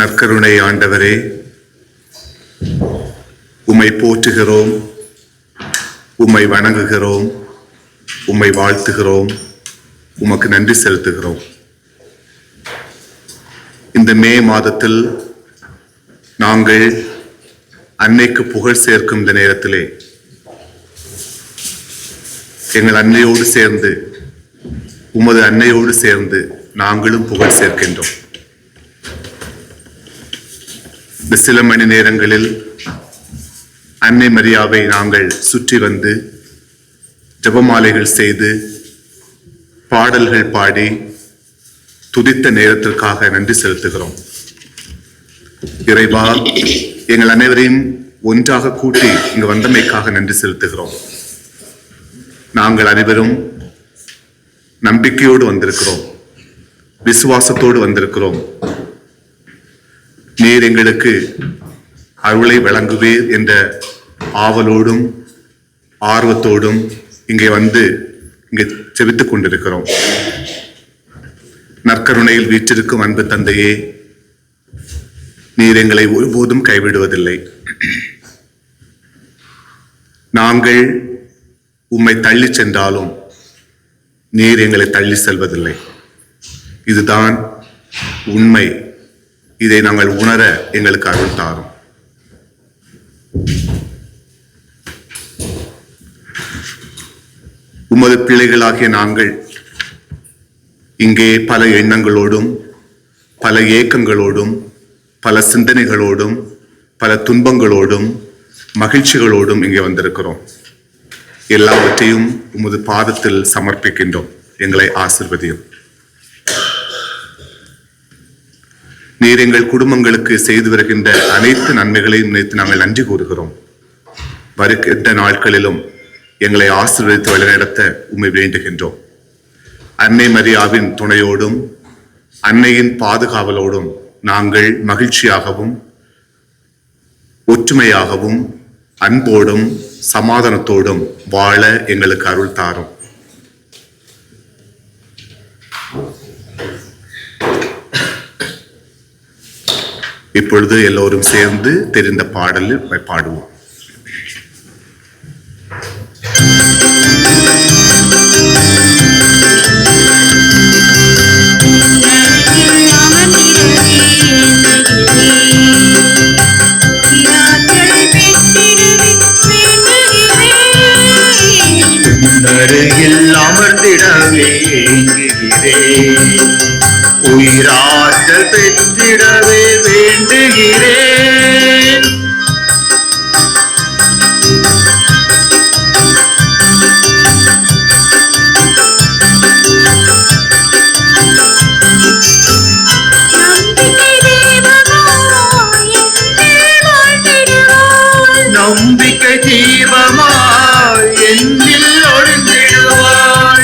நற்கருணை ஆண்டவரே, உம்மை போற்றுகிறோம், உம்மை வணங்குகிறோம், உம்மை வாழ்த்துகிறோம், உமக்கு நன்றி செலுத்துகிறோம். இந்த மே மாதத்தில் நாங்கள் அன்னைக்கு புகழ் சேர்க்கும் இந்த நேரத்திலே எங்கள் அன்னையோடு சேர்ந்து, உமது அன்னையோடு சேர்ந்து நாங்களும் புகழ் சேர்க்கின்றோம். இந்த சில மணி நேரங்களில் அன்னை மரியாவை நாங்கள் சுற்றி வந்து ஜெபமாலைகள் செய்து பாடல்கள் பாடி துதித்த நேரத்திற்காக நன்றி செலுத்துகிறோம். இறைவா, எங்கள் அனைவரையும் ஒன்றாக கூட்டி இங்கு வந்தமைக்காக நன்றி செலுத்துகிறோம். நாங்கள் அனைவரும் நம்பிக்கையோடு வந்திருக்கிறோம், விசுவாசத்தோடு வந்திருக்கிறோம். நீர் எங்களுக்கு அருளை வழங்குவீர் என்ற ஆவலோடும் ஆர்வத்தோடும் இங்கே வந்து இங்கே செபித்துக் கொண்டிருக்கிறோம். நற்கருணையில் வீற்றிருக்கும் அன்பு தந்தையே, நீர் எங்களை ஒருபோதும் கைவிடுவதில்லை. நாங்கள் உம்மை தள்ளி சென்றாலும் நீர் எங்களை தள்ளி செல்வதில்லை. இதுதான் உண்மை. இதை நாங்கள் உணர எங்களுக்கு அருள் தாரும். உமது பிள்ளைகளாகிய நாங்கள் இங்கே பல எண்ணங்களோடும் பல ஏக்கங்களோடும் பல சிந்தனைகளோடும் பல துன்பங்களோடும் மகிழ்ச்சிகளோடும் இங்கே வந்திருக்கிறோம். எல்லாவற்றையும் உமது பாதத்தில் சமர்ப்பிக்கின்றோம். எங்களை ஆசீர்வதியும். நீர் எங்கள் குடும்பங்களுக்கு செய்து வருகின்ற அனைத்து நன்மைகளையும் நினைத்து நாங்கள் நன்றி கூறுகிறோம். வருகின்ற நாட்களிலும் எங்களை ஆசீர்வதித்து வழிநடத்த உம்மை வேண்டுகின்றோம். அன்னை மரியாவின் துணையோடும் அன்னையின் பாதுகாவலோடும் நாங்கள் மகிழ்ச்சியாகவும் ஒற்றுமையாகவும் அன்போடும் சமாதானத்தோடும் வாழ எங்களுக்கு அருள் தாரும். இப்பொழுது எல்லோரும் சேர்ந்து தெரிந்த பாடலில் பாடுவோம். அமர்ந்திடவே ஏங்குகிறேன், உயிராற்றல் பெற்றிடவே வேண்டுகிறேன். நம்பிக்கை தீபமாய் என்னில் ஒளிந்திடுவாள்.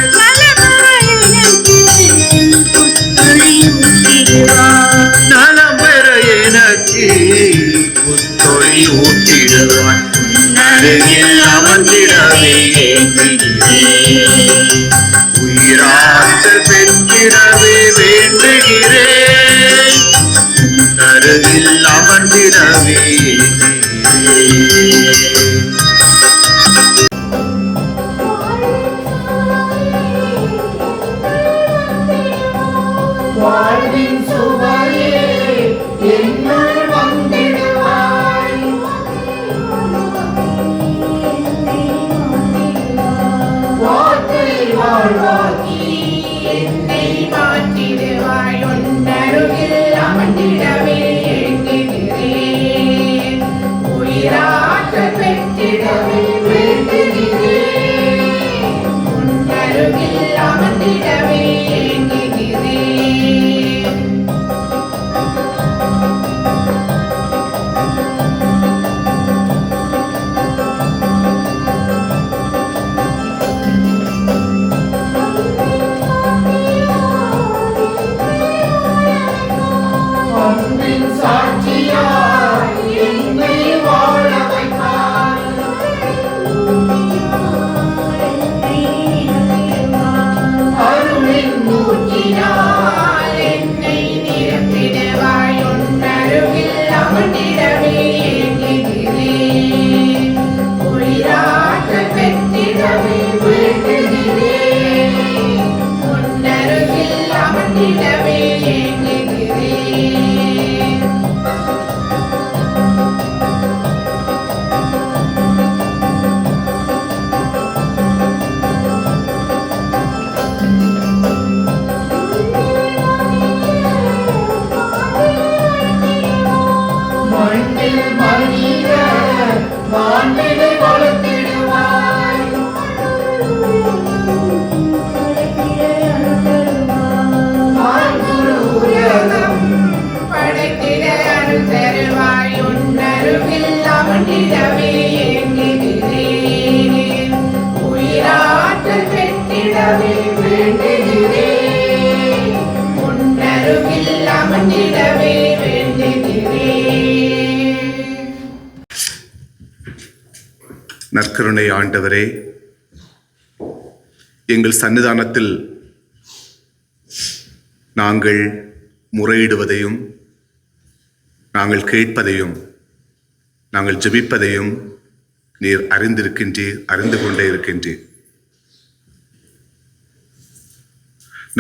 நலம் பெற எனக்கு புத்தொழி ஊட்டிடுவாள். அருகில் அமர்ந்திடவே ஏங்குகிறேன், உயிராற்றல் பெற்றிடவே வேண்டுகிறேன். அருகில் அமர்ந்திடவே வாழ்வின் சுவையே என்னுள் வந்திடுவாய். வார்த்தை வாழ்வாக்கி என்னை மாற்றிடுவாய். உன்னருகில் அமர்ந்திடவே ஏங்குகிறேன், உயிராற்றல் பெற்றிடவே வேண்டுகிறேன். உன்னருகில் அமர்ந்திடவே அமர்ந்திடவே வேண்டுகிறேன். உன்னருகில் அமர்ந்திடவே ஏங்குகிறேன். மண்ணில் மனிதர் வானிலை வளர்த்திடுவாய். வான்குரு உலகம் படைத்திட அருள் தருவாய். உன்னருகில் அமர்ந்திடவே ஏங்குகிறேன். உயிராற்றல் பெற்றிடவே வேண்டுகிறேன். உன்னருகில் அமர்ந்திடவே வேண்டுகிறேன். நற்கருணை ஆண்டவரே, எங்கள் சன்னிதானத்தில் நாங்கள் முறையிடுவதையும் நாங்கள் கேட்பதையும் நாங்கள் ஜெபிப்பதையும் நீர் அறிந்திருக்கின்றீர், அறிந்து கொண்டே இருக்கின்றீர்.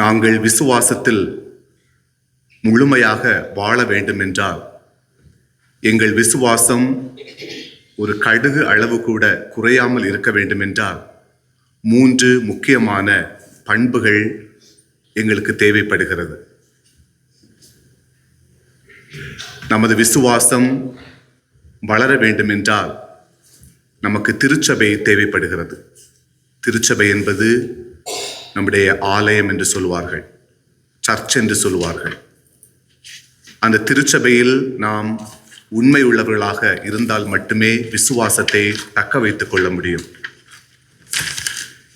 நாங்கள் விசுவாசத்தில் முழுமையாக வாழ வேண்டும் என்றால் எங்கள் விசுவாசம் ஒரு கடுகு அளவு கூட குறையாமல் இருக்க வேண்டும் என்றால் 3 முக்கியமான பண்புகள் எங்களுக்கு தேவைப்படுகிறது. நமது விசுவாசம் வளர வேண்டும் என்றால் நமக்கு திருச்சபை தேவைப்படுகிறது. திருச்சபை என்பது நம்முடைய ஆலயம் என்று சொல்வார்கள், சர்ச் என்று சொல்வார்கள். அந்த திருச்சபையில் நாம் உண்மை உள்ளவர்களாக இருந்தால் மட்டுமே விசுவாசத்தை தக்க வைத்துக் கொள்ள முடியும்.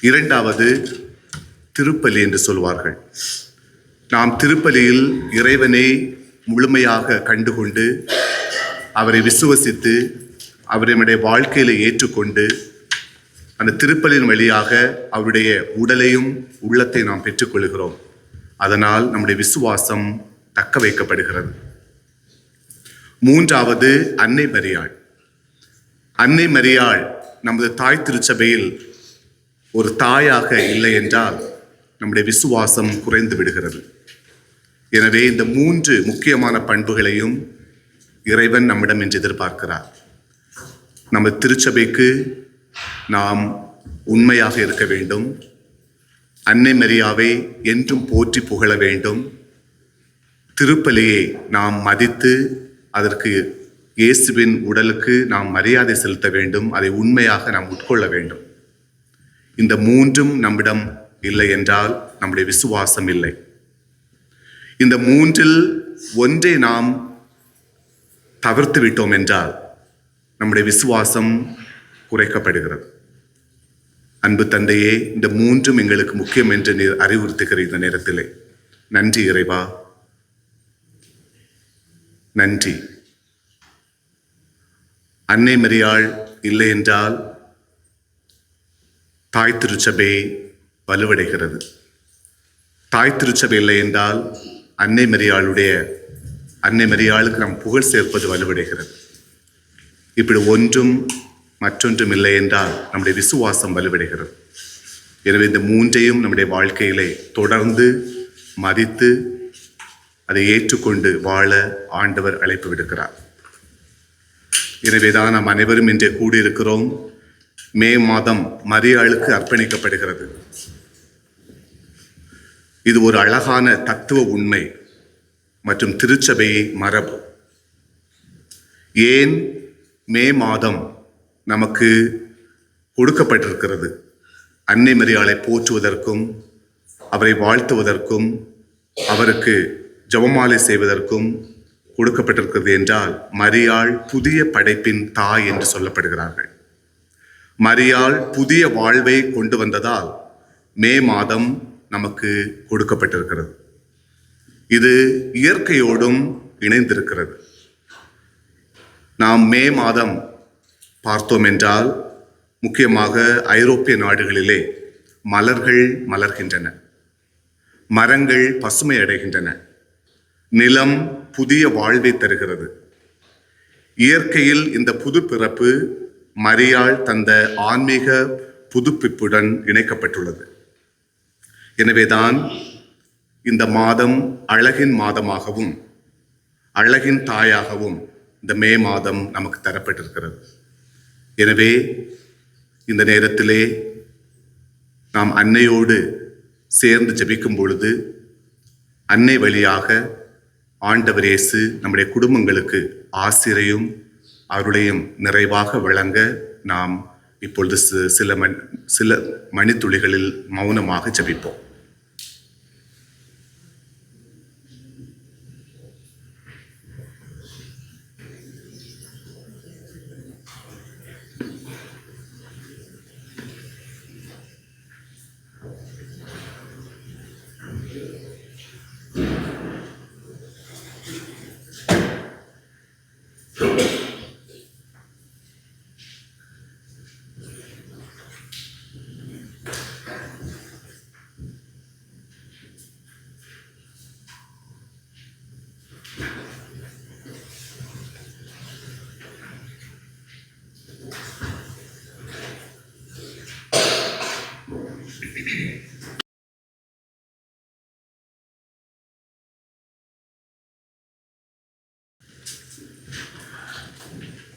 2வது திருப்பலி என்று சொல்வார்கள். நாம் திருப்பலியில் இறைவனை முழுமையாக கண்டுகொண்டு அவரை விசுவசித்து அவரை நம்முடைய வாழ்க்கையில ஏற்றுக்கொண்டு அந்த திருப்பலியின் வழியாக அவருடைய உடலையும் உள்ளத்தை நாம் பெற்றுக்கொள்கிறோம். அதனால் நம்முடைய விசுவாசம் தக்க வைக்கப்படுகிறது. 3வது அன்னை மரியாள். அன்னை மரியாள் நமது தாய் திருச்சபையில் ஒரு தாயாக இல்லை என்றால் நம்முடைய விசுவாசம் குறைந்து விடுகிறது. எனவே இந்த 3 முக்கியமான பண்புகளையும் இறைவன் நம்மிடம் என்று எதிர்பார்க்கிறார். நமது திருச்சபைக்கு நாம் உண்மையாக இருக்க வேண்டும். அன்னை மரியாவை என்றும் போற்றி புகழ வேண்டும். திருப்பலியை நாம் மதித்து அதற்கு இயேசுவின் உடலுக்கு நாம் மரியாதை செலுத்த வேண்டும். அதை உண்மையாக நாம் உட்கொள்ள வேண்டும். இந்த 3ம் நம்மிடம் இல்லை என்றால் நம்முடைய விசுவாசம் இல்லை. இந்த 3இல் ஒன்றை நாம் தவிர்த்து விட்டோம் என்றால் நம்முடைய விசுவாசம் குறைக்கப்படுகிறது. அன்பு தந்தையே, இந்த 3ம் எங்களுக்கு முக்கியம் என்று நீர் அறிவுறுத்துகிற இந்த நேரத்திலே நன்றி இறைவா, நன்றி. அன்னை மரியாள் இல்லை என்றால் தாய் திருச்சபை வலுவடைகிறது. தாய் திருச்சபை இல்லை என்றால் அன்னை மரியாளுக்கு நாம் புகழ் சேர்ப்பது வலுவடைகிறது. இப்படி ஒன்றும் மற்றொன்றும் இல்லை என்றால் நம்முடைய விசுவாசம் வலுவடைகிறது. எனவே இந்த 3ஐயும் நம்முடைய வாழ்க்கையிலே தொடர்ந்து மதித்து அதை ஏற்றுக்கொண்டு வாழ ஆண்டவர் அழைப்பு விடுக்கிறார். எனவேதான் நாம் அனைவரும் இன்றைய கூடியிருக்கிறோம். மே மாதம் மரியாளுக்கு அர்ப்பணிக்கப்படுகிறது. இது ஒரு அழகான தத்துவ உண்மை மற்றும் திருச்சபை மரபு. ஏன் மே மாதம் நமக்கு கொடுக்கப்பட்டிருக்கிறது? அன்னை மரியாளை போற்றுவதற்கும் அவரை வாழ்த்துவதற்கும் அவருக்கு ஜெபமாலை செய்வதற்கும் கொடுக்கப்பட்டிருக்கிறது என்றால் மரியாள் புதிய படைப்பின் தாய் என்று சொல்லப்படுகிறார்கள். மரியாள் புதிய வாழ்வை கொண்டு வந்ததால் மே மாதம் நமக்கு கொடுக்கப்பட்டிருக்கிறது. இது இயற்கையோடும் இணைந்திருக்கிறது. நாம் மே மாதம் பார்த்தோம் என்றால் முக்கியமாக ஐரோப்பிய நாடுகளிலே மலர்கள் மலர்கின்றன, மரங்கள் பசுமை அடைகின்றன, நிலம் புதிய வாழ்வை தருகிறது. இயற்கையில் இந்த புது பிறப்பு மரியாள் தந்த ஆன்மீக புதுப்பிப்புடன் இணைக்கப்பட்டுள்ளது. எனவேதான் இந்த மாதம் அழகின் மாதமாகவும் அழகின் தாயாகவும் இந்த மே மாதம் நமக்கு தரப்பட்டிருக்கிறது. எனவே இந்த நேரத்திலே நாம் அன்னையோடு சேர்ந்து ஜெபிக்கும் பொழுது அன்னை வழியாக ஆண்டவர் இயேசு நம்முடைய குடும்பங்களுக்கு ஆசிரையும் அருளையும் நிறைவாக வழங்க நாம் இப்பொழுது சில மணித்துளிகளில் மௌனமாக ஜெபிப்போம்.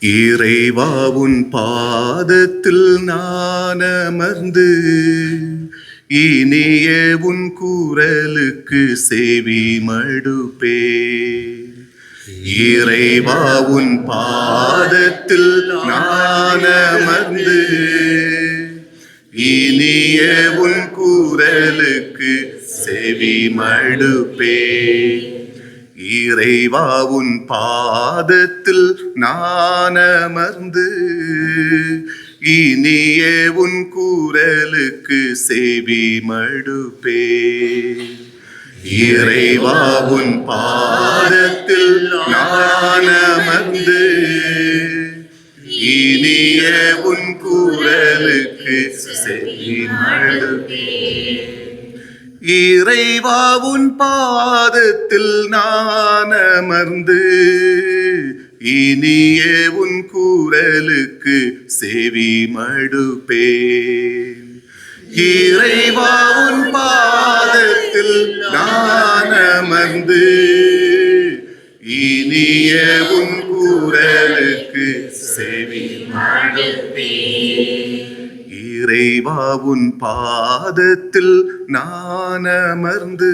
இறைவா உன் பாதத்தில் நான் அமர்ந்து இனிய உன் குரலுக்கு செவி மடுப்பே. இறைவா உன் பாதத்தில் நான் அமர்ந்து இனிய உன் குரலுக்கு செவி மடுப்பே. இறைவா உன் பாதத்தில் நான் அமர்ந்து இனிய உன் குரலுக்கு செவி மடுப்பே. இறைவா உன் பாதத்தில் நான் அமர்ந்து இனிய உன் குரலுக்கு செவி மடுப்பே. இறைவா உன் பாதத்தில் நான் அமர்ந்து இனிய உன் குரலுக்கு செவி மடுப்பேன். இறைவா உன் பாதத்தில் நான் அமர்ந்து இனிய உன் குரலுக்கு செவி மடுப்பேன். இறைவா உன் பாதத்தில் நான் அமர்ந்து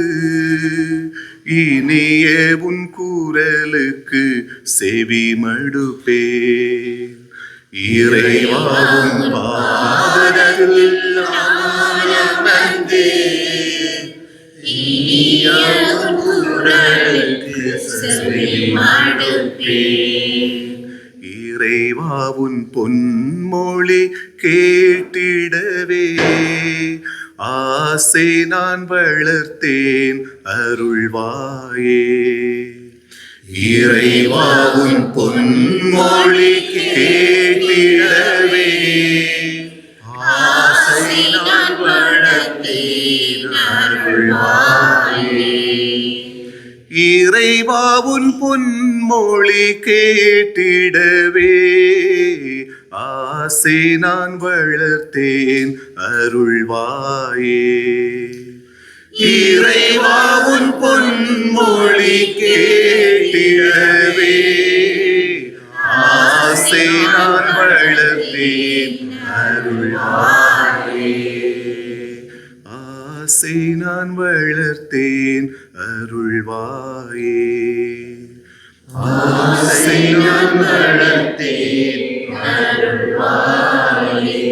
இனிய உன் குரலுக்கு செவி மடுப்பேன். இறைவா உன் பாதத்தில் நான் அமர்ந்து இனிய உன் குரலுக்கு செவி மடுப்பேன். இறைவா உன் பொன்மொழி கேட்டிடவே ஆசை நான் வளர்த்தேன் அருள்வாயே. இறைவா உன் பொன்மொழி கேட்டிடவே ஆசை நான் வளர்த்தேன் அருள்வாயே. இறைவா உன் பொன்மொழி கேட்டிடவே ஆசை நான் வளர்த்தேன் அருள்வாயே. இறைவா உன் பொன்மொழி கேட்டிடவே ஆசை நான் வளர்த்தேன் அருள்வாயே. ஆசை நான் வளர்த்தேன் அருள்வாயே. ஆசை நான் வளர்த்தேன் அருள்வாயே.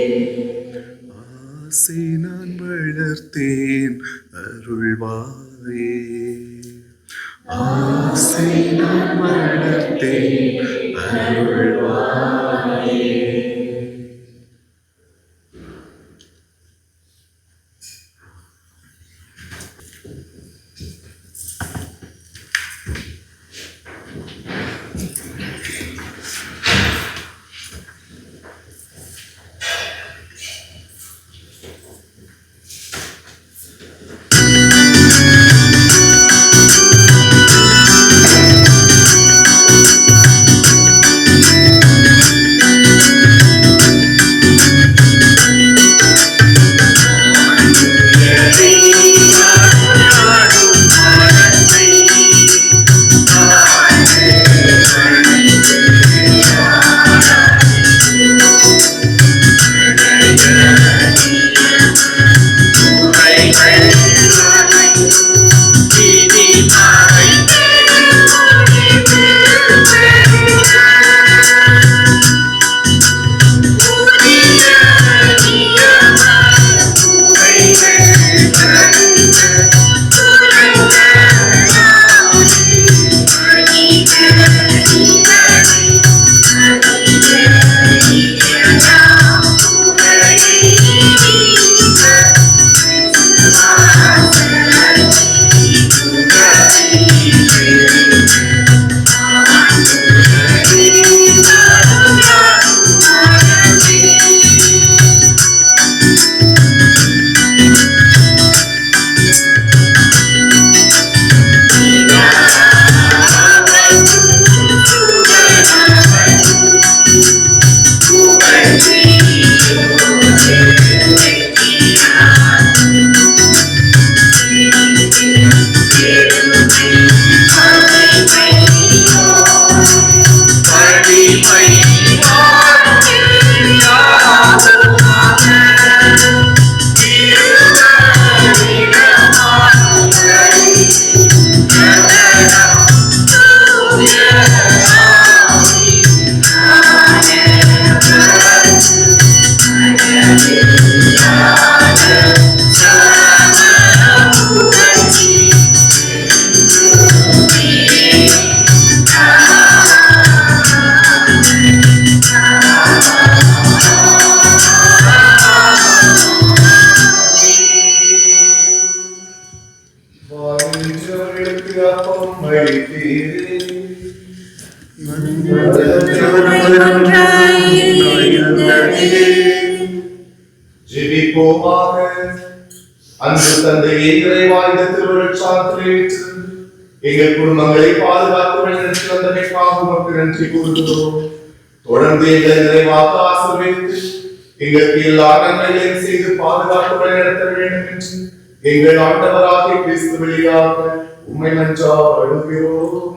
ஆசை நான் வளர்த்தேன் அருள்வாயே. ஆசை நான் வளர்த்தேன் அருள்வாயே. ஜெபிப்போமாக. அன்பு தந்தையே, இறைவா, இந்த திருவருட்சாதனை எங்கள் குடும்பங்களை பாதுகாத்து வழிநடத்தி வந்தமைக்காக உமக்கு நன்றி கூறுகிறோம். தொடர்ந்து எங்களை நிறைவாக ஆசீர்வதித்து எங்களுக்கு எல்லா நன்மைகளையும் செய்து பாதுகாத்து வழிநடத்த வேண்டும் என்று எங்கள் ஆண்டவராகிய கிறிஸ்து வழியாக உம்மை மன்றாடுகிறோம்.